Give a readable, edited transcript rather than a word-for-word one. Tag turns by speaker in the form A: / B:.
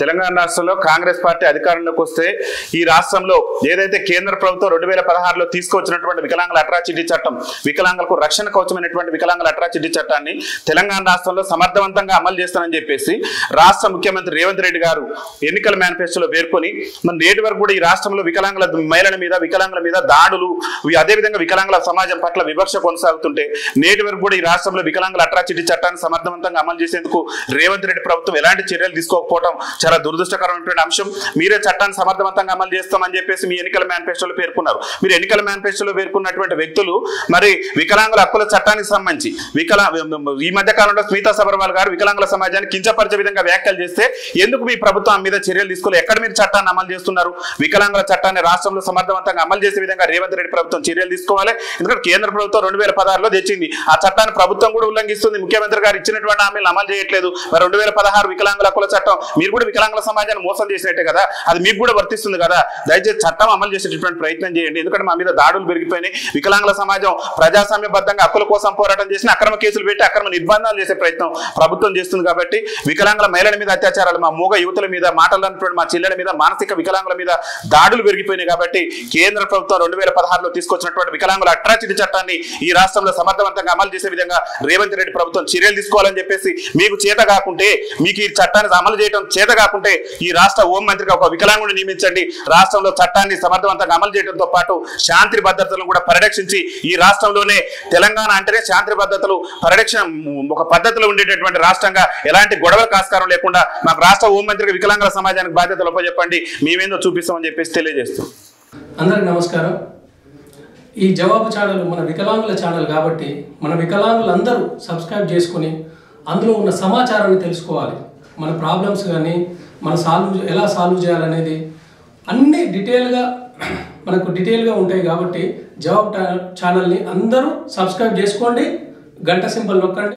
A: తెలంగాణ రాష్ట్రంలో కాంగ్రెస్ పార్టీ అధికారంలోకి వస్తే ఈ రాష్ట్రంలో ఏదైతే కేంద్ర ప్రభుత్వం 2016లో తీసుకొచ్చినటువంటి వికలాంగుల అట్రాసిటీ చట్టం, వికలాంగులకు రక్షణ కవచమైనటువంటి వికలాంగుల అట్రాసిటీ చట్టాన్ని తెలంగాణ రాష్ట్రంలో సమర్థవంతంగా అమలు చేస్తానని చెప్పేసి రాష్ట్ర ముఖ్యమంత్రి రేవంత్ రెడ్డి గారు ఎన్నికల మేనిఫెస్టోలో పేర్కొని మరి నేటి వరకు కూడా ఈ రాష్ట్రంలో వికలాంగుల మహిళల మీద, వికలాంగుల మీద దాడులు, అదేవిధంగా వికలాంగుల సమాజం పట్ల వివక్ష కొనసాగుతుంటే నేటి వరకు కూడా ఈ రాష్ట్రంలో వికలాంగుల అట్రాసిటీ చట్టాన్ని సమర్థవంతంగా అమలు చేసేందుకు రేవంత్ రెడ్డి ప్రభుత్వం ఎలాంటి చర్యలు తీసుకోకపోవడం చాలా దురదృష్టకరమైనటువంటి అంశం. మీరే చట్టాన్ని సమర్థవంతంగా అమలు చేస్తామని చెప్పేసి మీ ఎన్నికల మేనిఫెస్టోలో పేర్కొన్నారు. మీరు ఎన్నికల మేనిఫెస్టోలో పేర్కొన్నటువంటి వ్యక్తులు మరి వికలాంగుల హక్కుల చట్టానికి సంబంధించి ఈ మధ్య కాలంలో స్మితా సబర్వాల్ గారు వికలాంగుల సమాజాన్ని కించపరిచే విధంగా వ్యాఖ్యలు చేస్తే ఎందుకు మీ ప్రభుత్వం మీద చర్యలు తీసుకోలేదు? ఎక్కడ మీరు చట్టాన్ని అమలు చేస్తున్నారు? వికలాంగుల చట్టాన్ని రాష్ట్రంలో సమర్థవంతంగా అమలు చేసే విధంగా రేవంత్ రెడ్డి ప్రభుత్వం చర్యలు తీసుకోవాలి. ఎందుకంటే కేంద్ర ప్రభుత్వం 2016లో తెచ్చింది, ఆ చట్టాన్ని ప్రభుత్వం కూడా ఉల్లంఘిస్తుంది. ముఖ్యమంత్రి గారు ఇచ్చినటువంటి హామీలు అమలు చేయట్లేదు. మరి 2016 వికలాంగుల హక్కుల చట్టం మీరు కూడా వికలాంగుల సమాజాన్ని మోసం చేసినట్టే కదా, అది మీకు కూడా వర్తిస్తుంది కదా. దయచేసి చట్టం అమలు చేసేటటువంటి ప్రయత్నం చేయండి. ఎందుకంటే మా మీద దాడులు పెరిగిపోయినాయి. వికలాంగుల సమాజం ప్రజాస్వామ్యబద్ధంగా హక్కుల కోసం పోరాటం చేసిన అక్రమ కేసులు పెట్టి అక్రమ నిర్బంధాలు చేసే ప్రయత్నం ప్రభుత్వం చేస్తుంది. కాబట్టి వికలాంగుల మహిళల మీద అత్యాచారాలు, మా మూగ యువతుల మీద, మాటలన్నటువంటి మా చెల్లెల మీద, మానసిక వికలాంగుల మీద దాడులు పెరిగిపోయినాయి. కాబట్టి కేంద్ర ప్రభుత్వం 2016లో తీసుకొచ్చినటువంటి వికలాంగుల అట్రాసిటీ చట్టాన్ని ఈ రాష్ట్రంలో సమర్థవంతంగా అమలు చేసే విధంగా రేవంత్ రెడ్డి ప్రభుత్వం చర్యలు తీసుకోవాలని చెప్పేసి, మీకు చేత కాకుంటే, మీకు ఈ చట్టాన్ని అమలు చేయడం చేత కాకుంటే ఈ రాష్ట్ర హోంమంత్రిగా ఒక వికలాంగుడిని నియమించండి. రాష్ట్రంలో చట్టాన్ని సమర్థవంతంగా అమలు చేయడంతో పాటు శాంతి భద్రతలను కూడా పరిరక్షించి ఈ రాష్ట్రంలోనే తెలంగాణ అంటేనే శాంతి భద్రతలు పరిరక్షణ ఒక పద్ధతిలో ఉండేటటువంటి రాష్ట్రంగా ఎలాంటి గొడవలకు ఆస్కారం లేకుండా మాకు రాష్ట్ర హోంమంత్రిగా వికలాంగుల సమాజానికి బాధ్యతలు చెప్పండి, మేమేందో చూపిస్తామని చెప్పేసి తెలియజేస్తాం.
B: అందరికి నమస్కారం. ఈ జవాబు ఛానల్ మన వికలాంగుల ఛానల్ కాబట్టి మన వికలాంగులందరూ సబ్స్క్రైబ్ చేసుకుని అందులో ఉన్న సమాచారాన్ని తెలుసుకోవాలి. మన ప్రాబ్లమ్స్ కానీ మన ఎలా సాల్వ్ చేయాలనేది అన్నీ డీటెయిల్గా ఉంటాయి. కాబట్టి జవాబు ఛానల్ని అందరూ సబ్స్క్రైబ్ చేసుకోండి, గంట సింబల్ నొక్కండి.